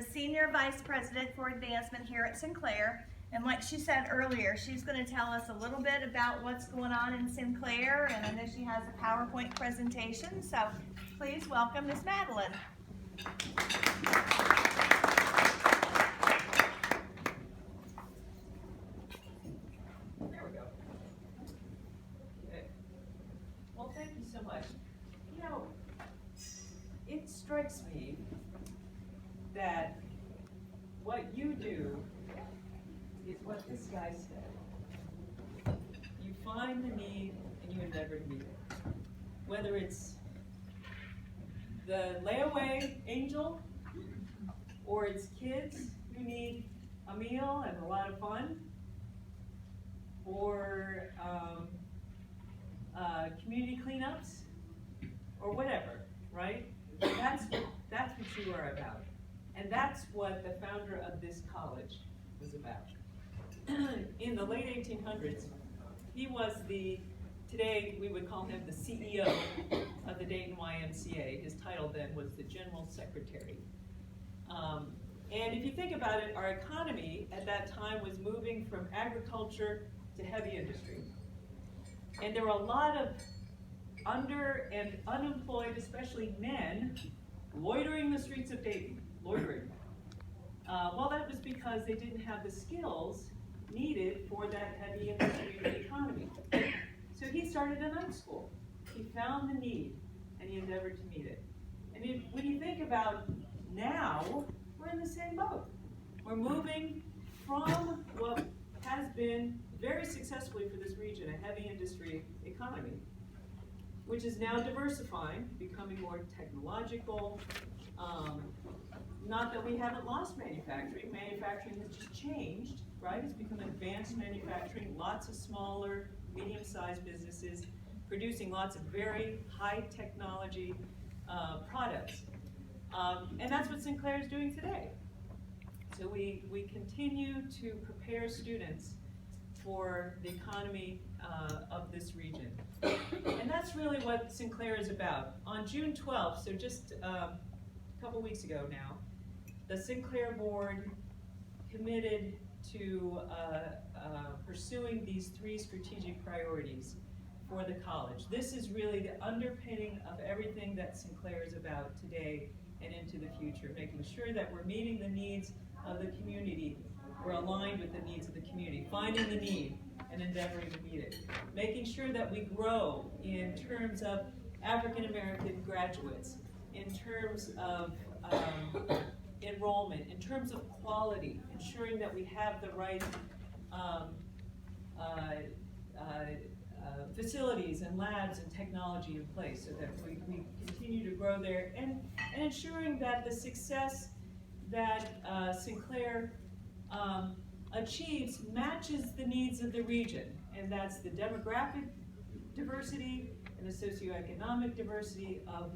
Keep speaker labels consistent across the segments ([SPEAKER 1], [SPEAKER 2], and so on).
[SPEAKER 1] the Senior Vice President for Advancement here at Sinclair. And like she said earlier, she's going to tell us a little bit about what's going on in Sinclair, and I know she has a PowerPoint presentation, so please welcome Miss Madeline.
[SPEAKER 2] There we go. Okay. Well, thank you so much. You know, it strikes me that what you do is what this guy said. You find the need and you endeavor to meet it. Whether it's the layaway angel, or it's kids who need a meal and a lot of fun, or community cleanups, or whatever, right? That's what you are about. And that's what the founder of this college was about. In the late 1800s, he was today we would call him the CEO of the Dayton YMCA. His title then was the General Secretary. And if you think about it, our economy at that time was moving from agriculture to heavy industry. And there were a lot of under and unemployed, especially men, loitering the streets of Dayton, loitering. Well, that was because they didn't have the skills needed for that heavy industry economy. So he started a night school. He found the need, and he endeavored to meet it. And when you think about now, we're in the same boat. We're moving from what has been very successfully for this region, a heavy industry economy, which is now diversifying, becoming more technological. Not that we haven't lost manufacturing. Manufacturing has just changed, right? It's become advanced manufacturing, lots of smaller, medium-sized businesses producing lots of very high technology products. And that's what Sinclair is doing today. So we continue to prepare students for the economy of this region. And that's really what Sinclair is about. On June 12th, so just a couple weeks ago now, the Sinclair board committed to pursuing these 3 strategic priorities for the college. This is really the underpinning of everything that Sinclair is about today and into the future, making sure that we're meeting the needs of the community, we're aligned with the needs of the community, finding the need and endeavoring to meet it, making sure that we grow in terms of African American graduates, in terms of enrollment, in terms of quality, ensuring that we have the right facilities and labs and technology in place so that we continue to grow there, and ensuring that the success that Sinclair achieves matches the needs of the region, and that's the demographic diversity and the socioeconomic diversity of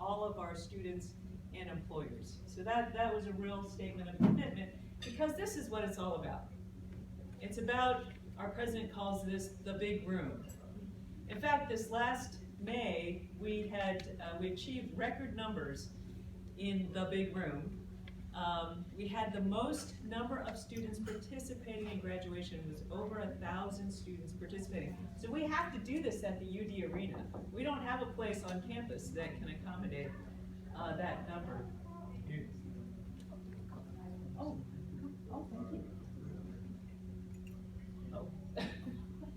[SPEAKER 2] all of our students and employers. So that was a real statement of commitment, because this is what it's all about. It's about, our president calls this the big room. In fact, this last May, we achieved record numbers in the big room. We had the most number of students participating in graduation. It was over 1,000 students participating. So we have to do this at the UD Arena. We don't have a place on campus that can accommodate that number. Oh, thank you. Oh,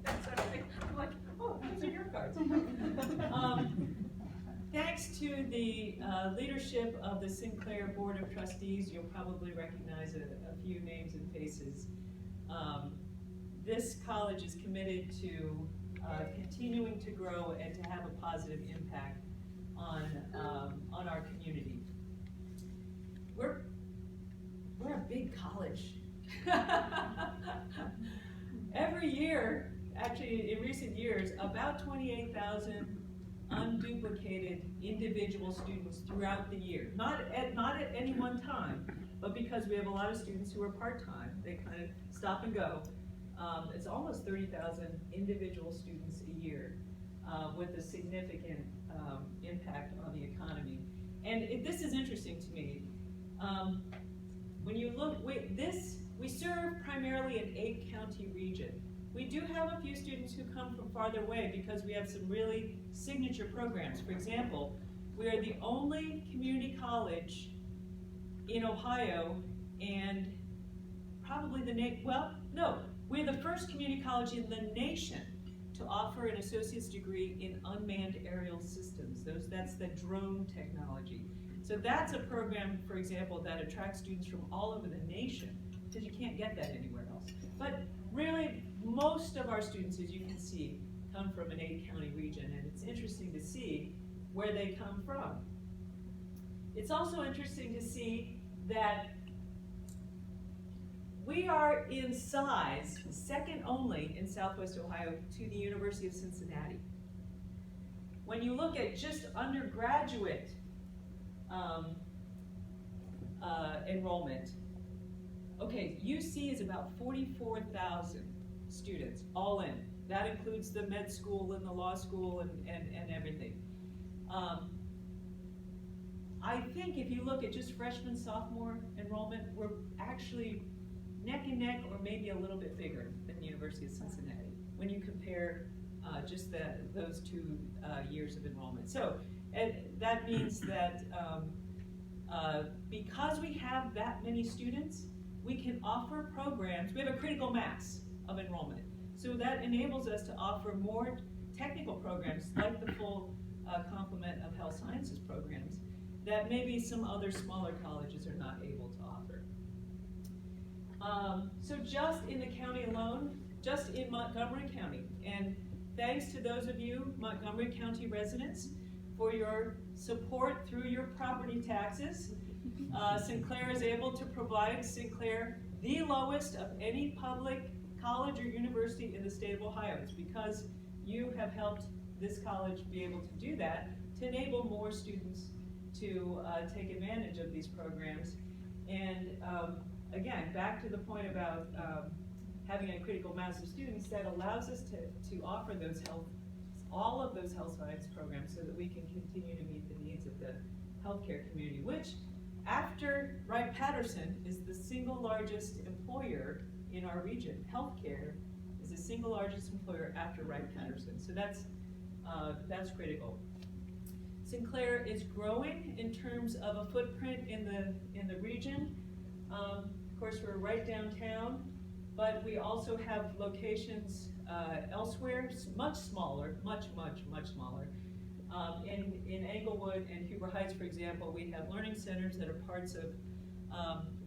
[SPEAKER 2] that's okay. I'm like, oh, those are your cards. Thanks to the leadership of the Sinclair Board of Trustees, you'll probably recognize a few names and faces. This college is committed to continuing to grow and to have a positive impact on our community. We're a big college. Every year, actually in recent years, about 28,000 unduplicated individual students throughout the year. Not at any one time, but because we have a lot of students who are part-time, they kind of stop and go. It's almost 30,000 individual students a year with a significant impact on the economy. And this is interesting to me. When you look, we serve primarily an 8-county region. We do have a few students who come from farther away because we have some really signature programs. For example, we are the only community college in Ohio and probably we're the first community college in the nation to offer an associate's degree in unmanned aerial systems. That's the drone technology. So that's a program, for example, that attracts students from all over the nation, because you can't get that anywhere else. But really, most of our students, as you can see, come from an 8-county region, and it's interesting to see where they come from. It's also interesting to see that we are in size second only in Southwest Ohio to the University of Cincinnati. When you look at just undergraduate enrollment, okay, UC is about 44,000 students, all in. That includes the med school and the law school and everything. I think if you look at just freshman, sophomore enrollment, we're actually neck and neck, or maybe a little bit bigger than the University of Cincinnati when you compare just those 2 years of enrollment. So that means that because we have that many students, we can offer programs. We have a critical mass of enrollment. So that enables us to offer more technical programs like the full complement of health sciences programs that maybe some other smaller colleges are not able to offer. So just in the county alone, just in Montgomery County, and thanks to those of you Montgomery County residents for your support through your property taxes, Sinclair is able to provide Sinclair the lowest of any public college or university in the state of Ohio. It's because you have helped this college be able to do that, to enable more students to take advantage of these programs. And again, back to the point about having a critical mass of students, that allows us to offer all of those health science programs so that we can continue to meet the needs of the healthcare community, which after Wright-Patterson is the single largest employer in our region. Healthcare is the single largest employer after Wright-Patterson. So that's critical. Sinclair is growing in terms of a footprint in the region. Of course, we're right downtown, but we also have locations elsewhere, much smaller, much smaller. In Englewood and Huber Heights, for example, we have learning centers that are parts of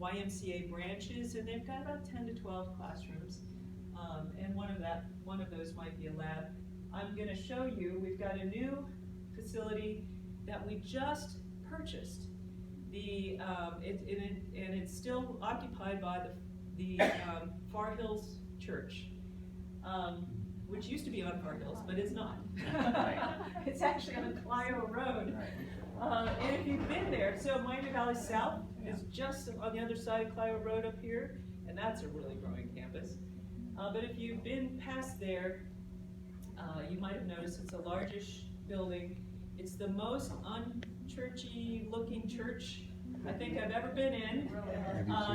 [SPEAKER 2] YMCA branches, and they've got about 10 to 12 classrooms, and one of those might be a lab. I'm going to show you, we've got a new facility that we just purchased. And it's still occupied by the Far Hills Church, which used to be on Far Hills, but is not. It's actually on Clio Road. And if you've been there, so Miami Valley South is just on the other side of Clio Road up here, and that's a really growing campus. But if you've been past there, you might have noticed it's a largish building. It's the most unchurchy looking church I think I've ever been in.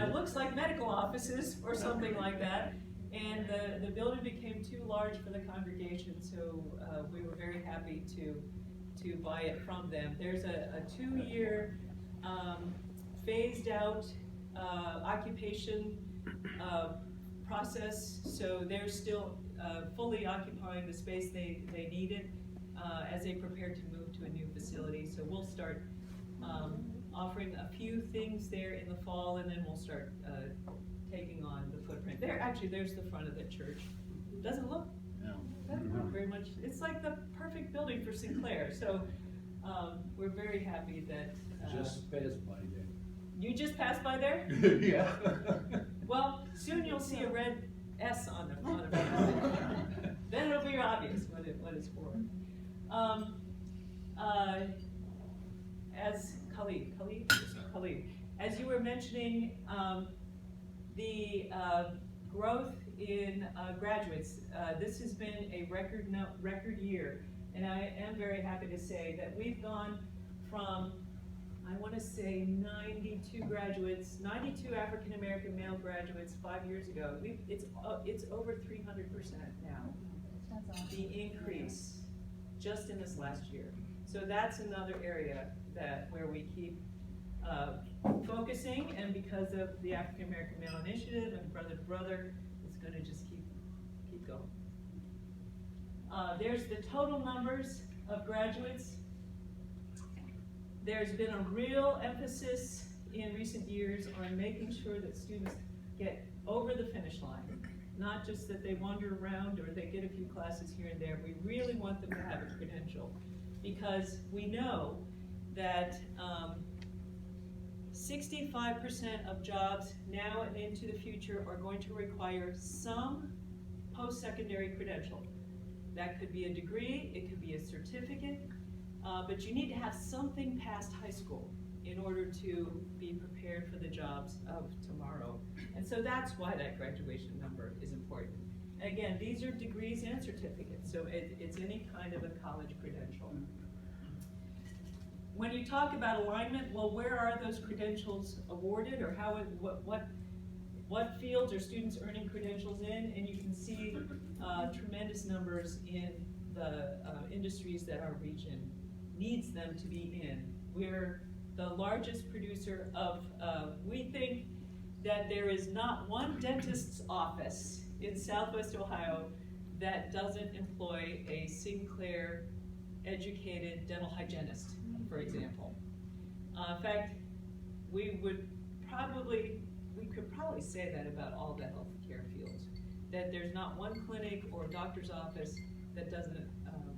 [SPEAKER 2] It looks like medical offices or something like that. And the building became too large for the congregation, so we were very happy to buy it from them. There's a 2-year phased out occupation process, so they're still fully occupying the space they needed as they prepare to move to a new facility. So we'll start offering a few things there in the fall, and then we'll start taking on the footprint. There's the front of the church. Doesn't look very much. It's like the perfect building for Sinclair. So we're very happy that.
[SPEAKER 3] Just passed by there.
[SPEAKER 2] You just passed by there?
[SPEAKER 3] Yeah.
[SPEAKER 2] Well, soon you'll see a red S on the front of it. Then it'll be obvious what it's for. As Khalid, as you were mentioning, the growth in graduates, this has been a record year, and I am very happy to say that we've gone from I wanna say 92 graduates, 92 African-American male graduates 5 years ago. It's over 300% now, the increase, just in this last year. So that's another area where we keep focusing, and because of the African American Male Initiative and Brother to Brother, it's going to just keep going. There's the total numbers of graduates. There's been a real emphasis in recent years on making sure that students get over the finish line, not just that they wander around or they get a few classes here and there. We really want them to have a credential, because we know that 65% of jobs now and into the future are going to require some post-secondary credential. That could be a degree, it could be a certificate, but you need to have something past high school in order to be prepared for the jobs of tomorrow. And so that's why that graduation number is important. And again, these are degrees and certificates, so it's any kind of a college credential. When you talk about alignment, well, where are those credentials awarded, or what fields are students earning credentials in? And you can see tremendous numbers in the industries that our region needs them to be in. We're the largest producer of, we think that there is not one dentist's office in Southwest Ohio that doesn't employ a Sinclair educated dental hygienist, for example. In fact, we could probably say that about all the healthcare fields, that there's not one clinic or doctor's office that doesn't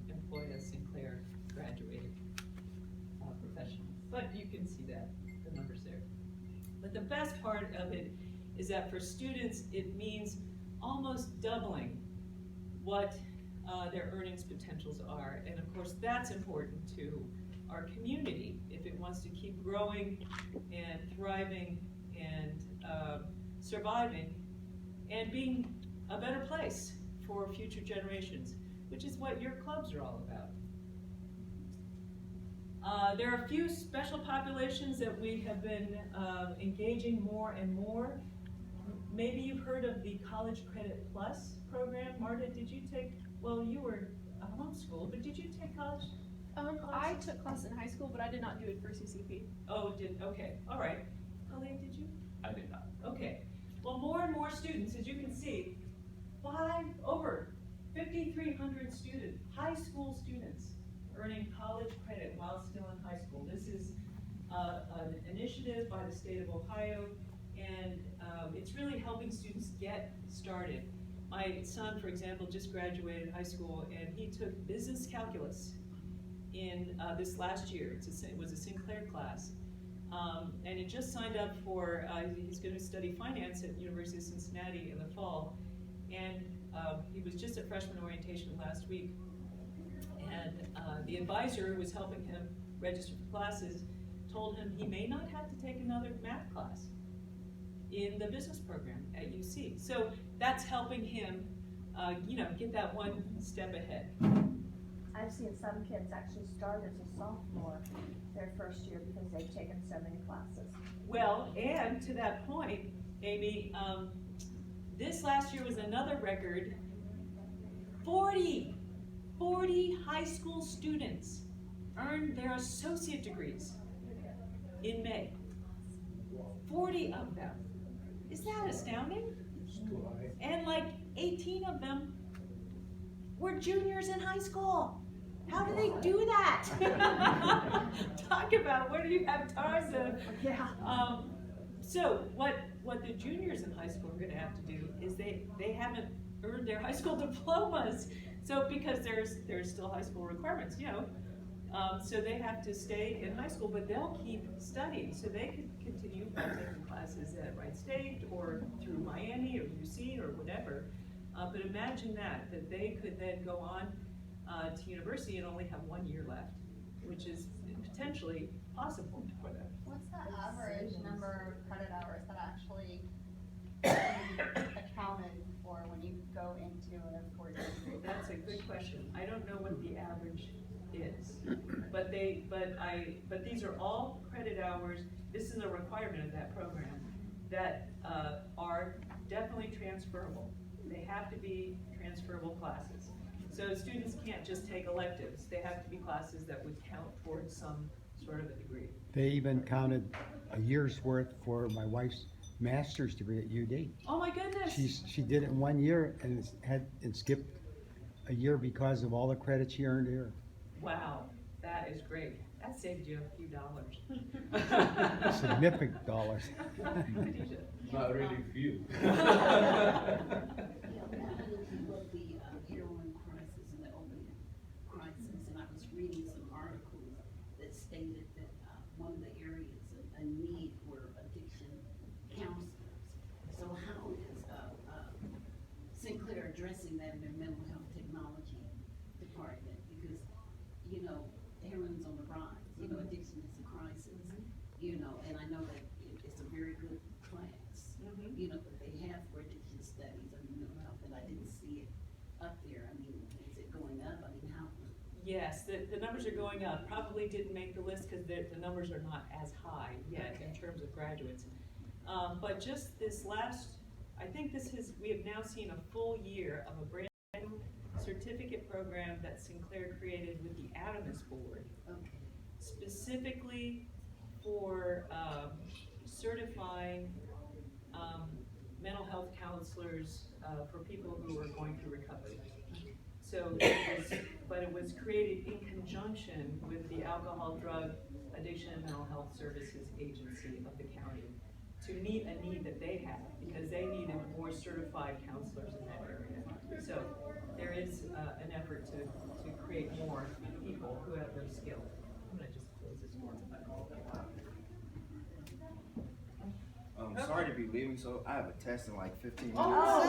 [SPEAKER 2] employ a Sinclair graduated professional. But you can see that, the numbers there. But the best part of it is that for students, it means almost doubling what their earnings potentials are. And of course, that's important to our community if it wants to keep growing and thriving and surviving and being a better place for future generations, which is what your clubs are all about. There are a few special populations that we have been engaging more and more. Maybe you've heard of the College Credit Plus program. Marta, did you take, well, you were homeschooled, but did you take college?
[SPEAKER 4] I took class in high school, but I did not do it for CCP.
[SPEAKER 2] Oh, okay, all right. Colleen, did you?
[SPEAKER 5] I did not.
[SPEAKER 2] Okay. Well, more and more students, as you can see, over 5,300 students, high school students, earning college credit while still in high school. This is an initiative by the state of Ohio, and it's really helping students get started. My son, for example, just graduated high school, and he took business calculus in this last year. It was a Sinclair class. And he just signed up for, he's going to study finance at University of Cincinnati in the fall. And he was just at freshman orientation last week. And the advisor who was helping him register for classes told him he may not have to take another math class in the business program at UC. So that's helping him, get that one step ahead.
[SPEAKER 6] I've seen some kids actually start as a sophomore their first year because they've taken so many classes.
[SPEAKER 2] Well, and to that point, Amy, this last year was another record. 40 high school students earned their associate degrees in May. 40 of them. Is that astounding? And like 18 of them were juniors in high school. How do they do that? Talk about where do you have time to?
[SPEAKER 6] Yeah.
[SPEAKER 2] So what the juniors in high school are going to have to do is they haven't earned their high school diplomas. So because there's still high school requirements, so they have to stay in high school, but they'll keep studying. So they can continue by taking classes at Wright State or through Miami or UC or whatever. But imagine that they could then go on to university and only have 1 year left, which is potentially possible for them.
[SPEAKER 7] What's the average number of credit hours that actually accounted for when you go into a 4-year degree?
[SPEAKER 2] That's a good question. I don't know what the average is, but they but these are all credit hours, this is a requirement of that program, that, are definitely transferable. They have to be transferable classes. So students can't just take electives, they have to be classes that would count towards some sort of a degree.
[SPEAKER 5] They even counted a year's worth for my wife's master's degree at UD.
[SPEAKER 2] Oh my goodness!
[SPEAKER 5] She did it in 1 year and skipped a year because of all the credits she earned here.
[SPEAKER 2] Wow, that is great. That saved you a few dollars.
[SPEAKER 5] Significant dollars.
[SPEAKER 2] Khadijah.
[SPEAKER 3] Not really few.
[SPEAKER 8] About the heroin crisis and the opiate crisis, and I was reading some articles that stated that one of the areas of need were addiction counselors. So how is Sinclair addressing that in their mental health technology department? Because, you know, heroin's on the rise, you know, addiction is a crisis, you know, and I know that it's a very good class, you know, that they have for addiction studies and mental health, and I didn't see it up there. I mean, is it going up? I mean, how?
[SPEAKER 2] Yes, the numbers are going up. Probably didn't make the list because the numbers are not as high yet in terms of graduates. But just this last, I think we have now seen a full year of a brand new certificate program that Sinclair created with the Adamus Board,
[SPEAKER 8] Okay.
[SPEAKER 2] specifically for certifying mental health counselors for people who are going through recovery. So, it was created in conjunction with the Alcohol, Drug, Addiction, and Mental Health Services Agency of the county to meet a need that they had, because they needed more certified counselors in that area. So, there is an effort to create more people who have those skills. I'm gonna just close this door.
[SPEAKER 9] Sorry to be leaving, so I have a test in like 15 minutes.
[SPEAKER 2] Oh,